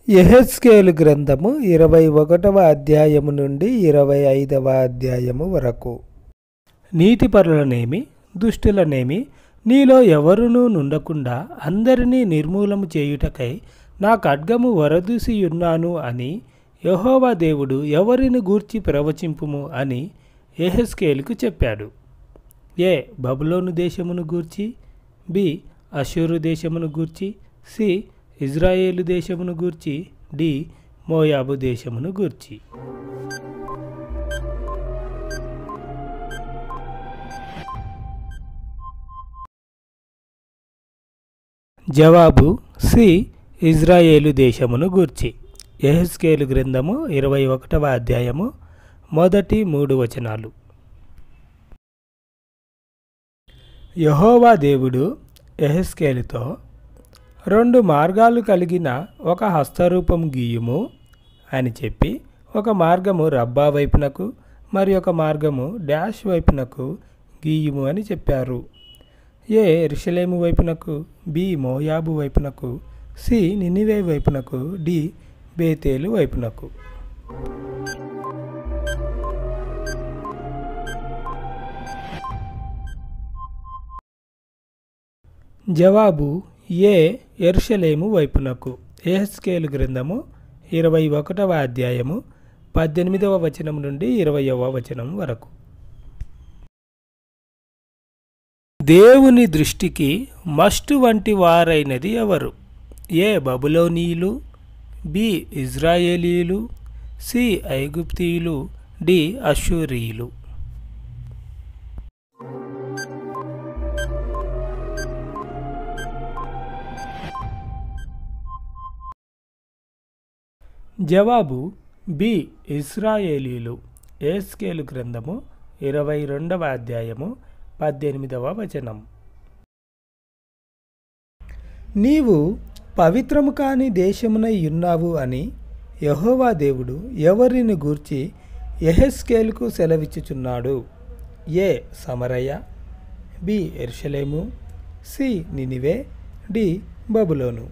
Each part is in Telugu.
యెహెజ్కేలు గ్రంథము 21వ అధ్యాయము నుండి 25వ అధ్యాయము వరకు. నీతిపరులనేమి దుష్టులనేమి నీలో ఎవరునూ నుండకుండా అందరినీ నిర్మూలము చేయుటకై నా ఖడ్గము వరదూసియున్నాను అని యెహోవా దేవుడు ఎవరిని గూర్చి ప్రవచింపుము అని యెహెజ్కేలుకు చెప్పాడు. ఏ బబులోను దేశమును గూర్చి, బి అష్షూరు దేశమును గూర్చి, సి ఇజ్రాయేలు దేశమును గూర్చి, డి మోయాబు దేశమును గూర్చి. జవాబు సి ఇజ్రాయేలు దేశమును గూర్చి. యెహెజ్కేలు గ్రంథము 21వ అధ్యాయము మొదటి 3 వచనాలు. యెహోవా దేవుడు యెహెజ్కేలుతో 2 మార్గాలు కలిగిన ఒక హస్తరూపం గీయుము అని చెప్పి, ఒక మార్గము రబ్బా వైపునకు మరి ఒక మార్గము డాష్ వైపునకు గీయుము అని చెప్పారు. ఏ యెరూషలేము వైపునకు, బి మోయాబు వైపునకు, సి నినివే వైపునకు, డి బేతేలు వైపునకు. జవాబు ఏ యెరూషలేము వైపునకు. యెహెజ్కేలు గ్రంథము 21వ అధ్యాయము 18వ వచనం నుండి 20వ వచనం వరకు. దేవుని దృష్టికి మస్టు వంటి వారైనది ఎవరు? ఏ బబులోనీయులు, బి ఇజ్రాయేలీయులు, సి ఐగుప్తీయులు, డి అష్షూరీయులు. జవాబు బి ఇజ్రాయేలీయులు. యెహెజ్కేలు గ్రంథము 22వ అధ్యాయము 18వ వచనం. నీవు పవిత్రము కాని దేశమునై ఉన్నావు అని యెహోవా దేవుడు ఎవరిని గూర్చి యెహెజ్కేలుకు సెలవిచ్చుచున్నాడు? ఏ సమరయ, బి యెరూషలేము, సి నినివే, డి బబులోను.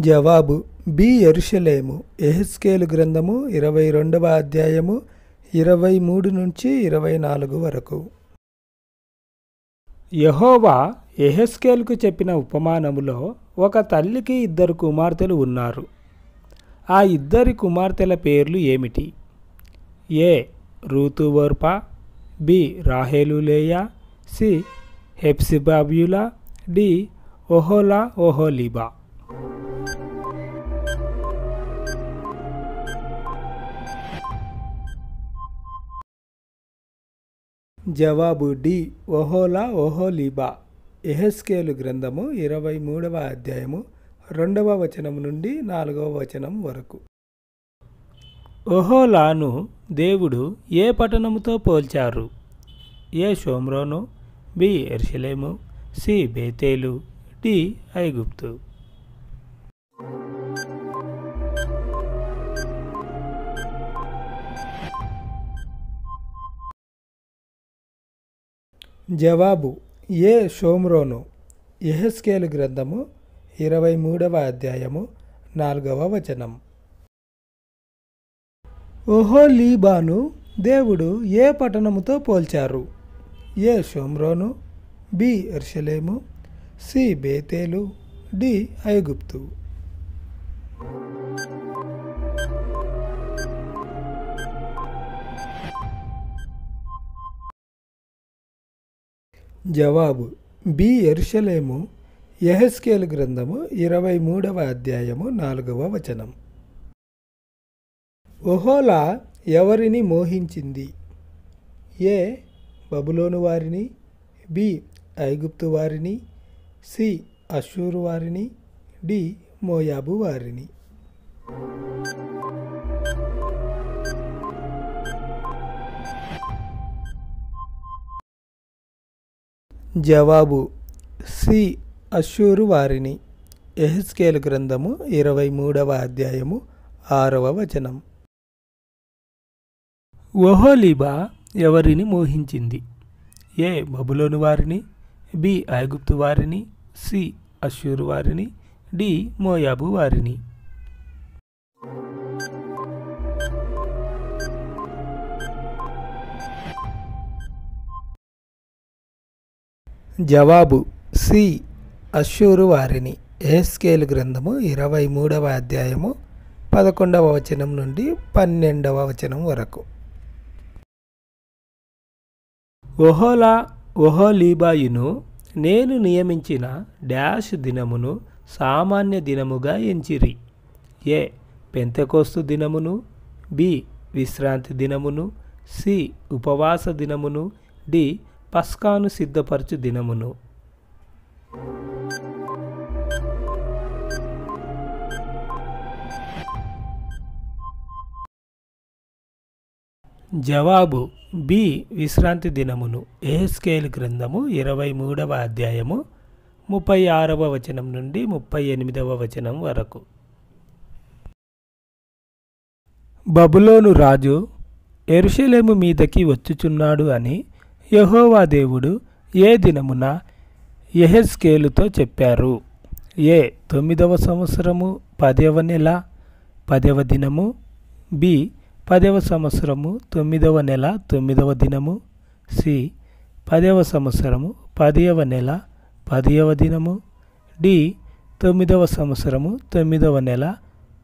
జవాబు బి యెరూషలేము. యెహెజ్కేలు గ్రంథము 22వ అధ్యాయము 23 నుంచి 24 వరకు. యెహోవా యెహెజ్కేలుకు చెప్పిన ఉపమానములో ఒక తల్లికి 2 కుమార్తెలు ఉన్నారు. ఆ 2 కుమార్తెల పేర్లు ఏమిటి? ఏ రూతు ఓర్పా, బి రాహేలు లేయా, సి హెప్సిబాబ్యులా, డి ఒహోలా ఒహోలీబా. జవాబు డి ఒహోలా ఒహోలీబా. యెహెజ్కేలు గ్రంథము 23వ అధ్యాయము 2వ వచనం నుండి 4వ వచనం వరకు. ఒహోలాను దేవుడు ఏ పట్టణముతో పోల్చారు? ఏ షోమ్రోను, బి యెరూషలేము, సి బేతేలు, డి ఐగుప్తు. జవాబు ఏ షోమ్రోను. యెహెజ్కేలు గ్రంథము 23వ అధ్యాయము 4వ వచనం. ఒహోలీబాను దేవుడు ఏ పట్టణముతో పోల్చారు? ఏ షోమ్రోను, బి యెరూషలేము, సి బేతేలు, డి ఐగుప్తు. జవాబు బి యెరూషలేము. యెహెజ్కేలు గ్రంథము 23వ అధ్యాయము 4వ వచనం. ఒహోలా ఎవరిని మోహించింది? ఏ బబులోను వారిని, బి ఐగుప్తు వారిని, సి అష్షూరు వారిని, డి మోయాబు వారిని. జవాబు సి అష్షూరు వారిని. యెహెజ్కేలు గ్రంథము 23వ అధ్యాయము 6వ వచనం. ఒహోలీబా ఎవరిని మోహించింది? ఏ బబులోను వారిని, బి ఐగుప్తు వారిని, సి అష్షూరు వారిని, డి మోయాబు వారిని. జవాబు సి అష్షూరు వారిని. యెహెజ్కేలు గ్రంథము 23వ అధ్యాయము 11వ వచనం నుండి 12వ వచనం వరకు. ఒహోలీబాయును నేను నియమించిన డాష్ దినమును సామాన్య దినముగా ఎంచిరి. ఏ పెంతెకోస్తు దినమును, బి విశ్రాంతి దినమును, సి ఉపవాస దినమును, డి పస్కాను సిద్ధపరచు దినమును. జవాబు బి విశ్రాంతి దినమును. యెహెజ్కేలు గ్రంథము 23వ అధ్యాయము 36వ వచనం నుండి 38వ వచనం వరకు. బబులోను రాజు యెరూషలేము మీదకి వచ్చుచున్నాడు అని యెహోవా దేవుడు ఏ దినమున యెహెజ్కేలుతో చెప్పారు? ఏ 9వ సంవత్సరము 10వ నెల 10వ దినము, బి 10వ సంవత్సరము 9వ నెల 9వ దినము, సి 10వ సంవత్సరము 10వ నెల 10వ దినము, డి 9వ సంవత్సరము 9వ నెల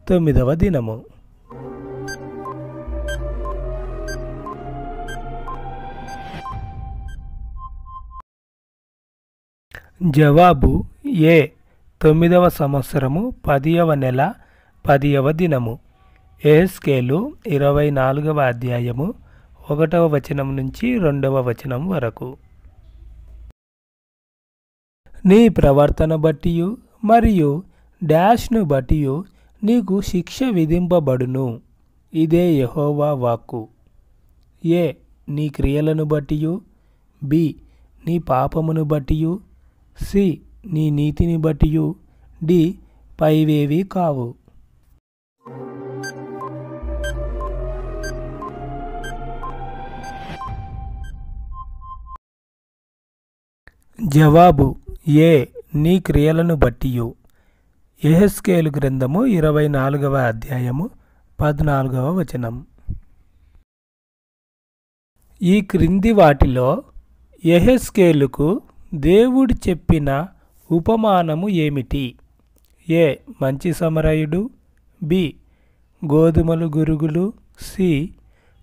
9వ దినము. జవాబు ఏ 9వ సంవత్సరము 10వ నెల 10వ దినము. యెహెజ్కేలు 24వ అధ్యాయము 1వ వచనం నుంచి 2వ వచనం వరకు. నీ ప్రవర్తన బట్టియు మరియు డాష్ను బట్టియు నీకు శిక్ష విధింపబడును. ఇదే యెహోవా వాక్కు. ఏ నీ క్రియలను బట్టియు, బి నీ పాపమును బట్టియు, సి నీ నీతిని బట్టియు, డి పైవేవి కావు. జవాబు ఏ నీ క్రియలను బట్టియు. యెహెజ్కేలు గ్రంథము 24వ అధ్యాయము 14వ వచనం. ఈ క్రింది వాటిలో యెహెజ్కేలుకు దేవుడు చెప్పిన ఉపమానము ఏమిటి? ఏ మంచి సమరయుడు, బి గోధుమలు గురుగులు, సి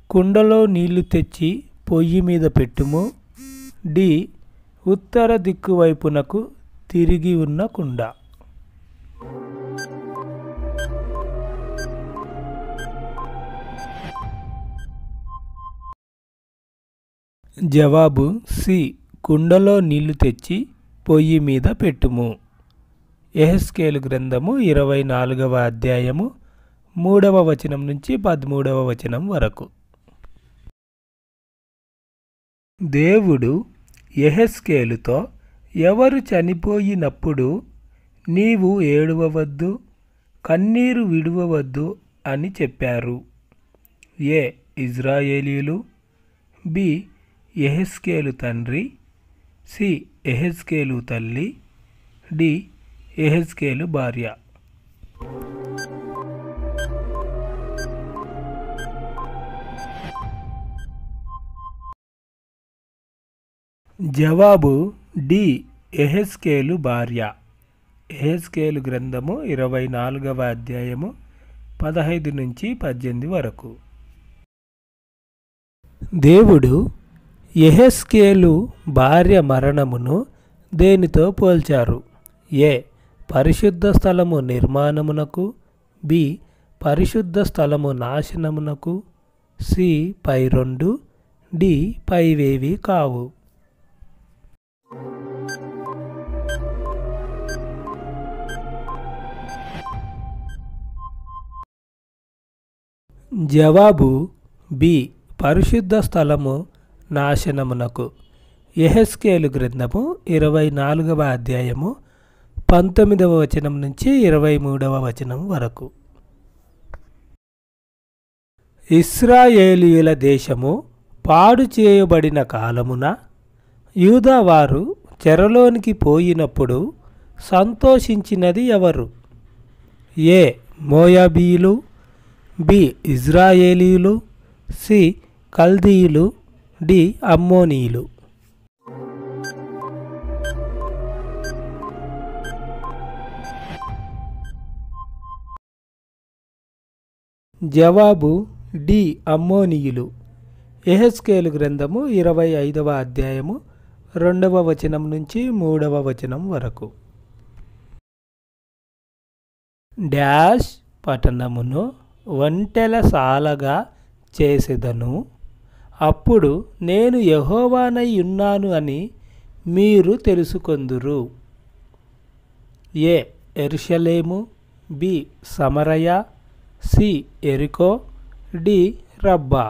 కుండలో నీళ్లు తెచ్చి పొయ్యి మీద పెట్టుము, డి ఉత్తర దిక్కు వైపునకు తిరిగి ఉన్న కుండ. జవాబు సి కుండలో నీళ్లు తెచ్చి పొయ్యి మీద పెట్టుము. యెహెజ్కేలు గ్రంథము 24వ అధ్యాయము 3వ వచనం నుంచి 13వ వచనం వరకు. దేవుడు యెహెజ్కేలుతో ఎవరు చనిపోయినప్పుడు నీవు ఏడవవద్దు, కన్నీరు విడువవద్దు అని చెప్పారు? ఏ ఇజ్రాయేలీయులు, బి యెహెజ్కేలు తండ్రి, సి యెహెజ్కేలు తల్లి, డి యెహెజ్కేలు భార్య. జవాబు డి యెహెజ్కేలు భార్య. యెహెజ్కేలు గ్రంథము 24వ అధ్యాయము 15 నుంచి 18 వరకు. దేవుడు యెహెజ్కేలు భార్య మరణమును దేనితో పోల్చారు? ఏ పరిశుద్ధ స్థలము నిర్మాణమునకు, బి పరిశుద్ధ స్థలము నాశనమునకు, సి పై రెండు, డి పైవేవి కావు. జవాబు బి పరిశుద్ధ స్థలము నాశనమునకు. యెహెజ్కేలు గ్రంథము 24వ అధ్యాయము 19వ వచనం నుంచి 23వ వచనం వరకు. ఇశ్రాయేలీయుల దేశము పాడు చేయబడిన కాలమున యూదావారు చెరలోనికి పోయినప్పుడు సంతోషించినది ఎవరు? ఏ మోయాబీయులు, బి ఇజ్రాయేలీయులు, సి కల్దీయులు, డి అమ్మోనీయులు. జవాబు డి అమ్మోనీయులు. యెహెజ్కేలు గ్రంథము 25వ అధ్యాయము 2వ వచనం నుంచి 3వ వచనం వరకు. డాష్ పట్టణమును ఒంటెలసాలగా చేసెదను, అప్పుడు నేను యెహోవానై ఉన్నాను అని మీరు తెలుసుకొందురు. ఏ యెరూషలేము, బి సమరయ, సి యెరికో, డి రబ్బా.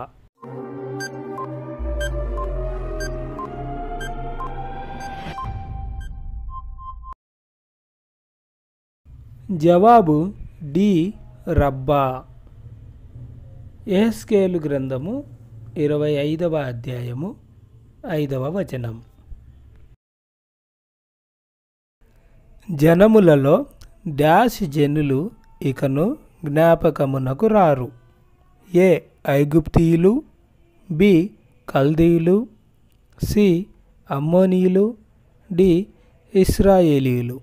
జవాబు డి రబ్బా. యెహెజ్కేలు గ్రంథము 25వ అధ్యాయము 5వ వచనం. జనములలో డాష్ జనులు ఇకను జ్ఞాపకమునకు రారు. ఏ ఐగుప్తీయులు, బి కల్దీయులు, సి అమ్మోనీయులు, డి ఇశ్రాయేలీయులు.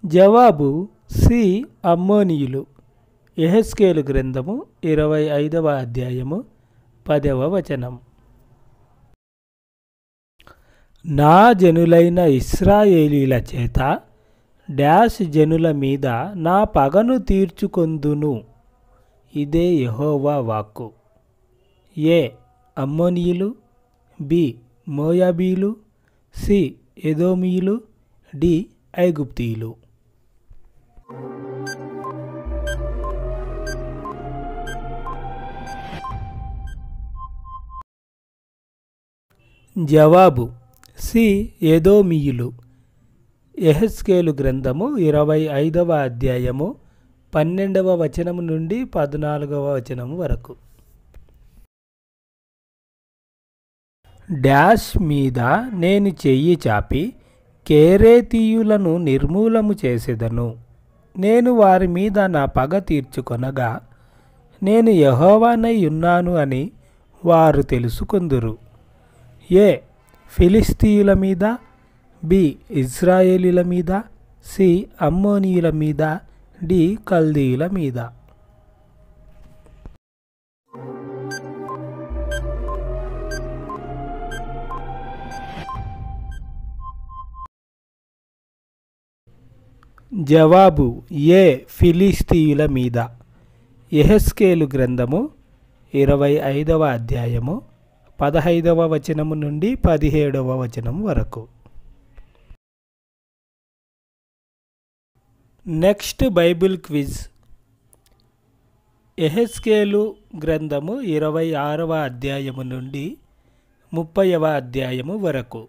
జవాబు సి అమ్మోనీయులు. యెహెజ్కేలు గ్రంథము 25వ అధ్యాయము 10వ వచనం. నా జనులైన ఇశ్రాయేలీల చేత డాష్ జనుల మీద నా పగను తీర్చుకొందును, ఇదే యెహోవా వాక్కు. ఏ అమ్మోనీయులు, బి మోయాబీలు, సి ఎదోమీయులు, డి ఐగుప్తీయులు. జవాబు సి ఎదోమీయులు. యెహెజ్కేలు గ్రంథము 25వ అధ్యాయము 12వ వచనము నుండి 14వ వచనము వరకు. డాష్ మీద నేను చెయ్యి చాపి కేరేతీయులను నిర్మూలము చేసేదను, నేను వారి మీద నా పగ తీర్చుకొనగా నేను యెహోవానై ఉన్నాను అని వారు తెలుసుకొందురు. ఏ ఫిలిస్తీయుల మీద, బి ఇజ్రాయేలీల మీద, సి అమ్మోనీయుల మీద, డి కల్దీయుల మీద. జవాబు ఏ ఫిలిస్తీయుల మీద. యెహెజ్కేలు గ్రంథము 25వ అధ్యాయము 15వ వచనము నుండి 17వ వచనం వరకు. Next Bible quiz. యెహెజ్కేలు గ్రంథము 26వ అధ్యాయము నుండి 30వ అధ్యాయము వరకు.